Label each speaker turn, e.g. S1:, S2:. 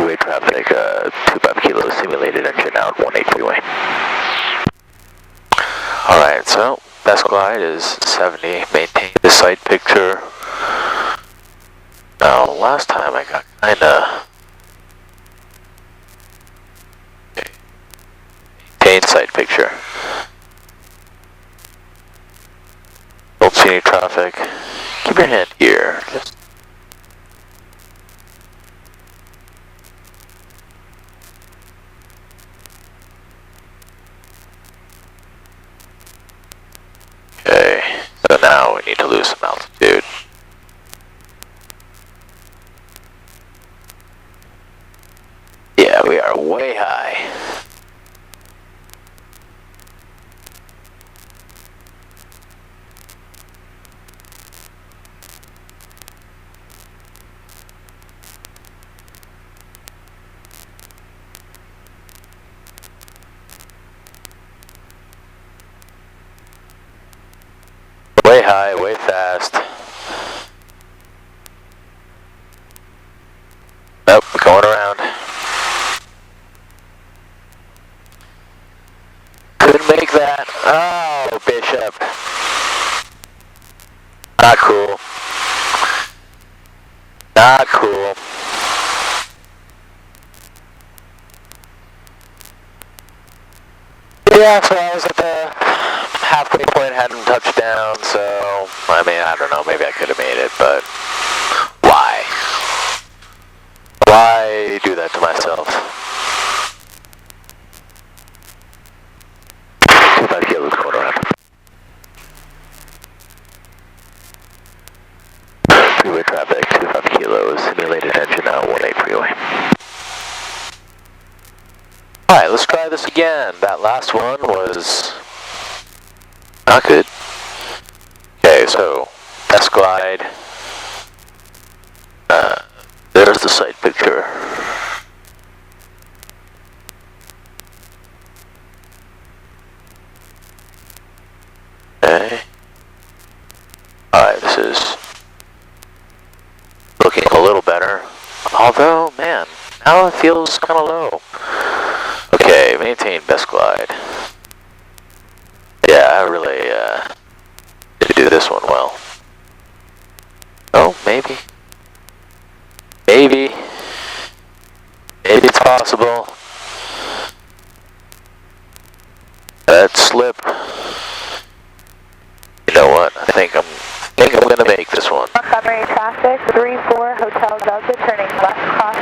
S1: Freeway traffic, 25 kilos, simulated engine out, 18 freeway. Alright, so best glide is 70, maintain the side picture. Now, last time I got kinda... Maintain side picture. Don't see any traffic. Keep your hand here. Just okay, so now we need to lose some altitude. Yeah, we are way high. Way high, way fast. Nope, going around. Couldn't make that. Oh, Bishop. Not cool. Not cool. Yeah, so I was at the halfway point, hadn't touched down, so, I mean, I don't know, maybe I could have made it, but why? Why do that to myself? 25 kilos going around. Freeway traffic, 25 kilos, simulated engine out, 18 freeway. Alright, let's try this again. That last one was not good. Okay, so best glide. There's the side picture. Okay. Alright, this is looking a little better. Although, man, now it feels kind of low. Okay, maintain best glide. Yeah, I really did do this one well. Oh, maybe. Maybe. Maybe it's possible. That slip. You know what? I think I'm gonna make this one.
S2: Montgomery traffic, 3-4 Hotel Delta, turning left cross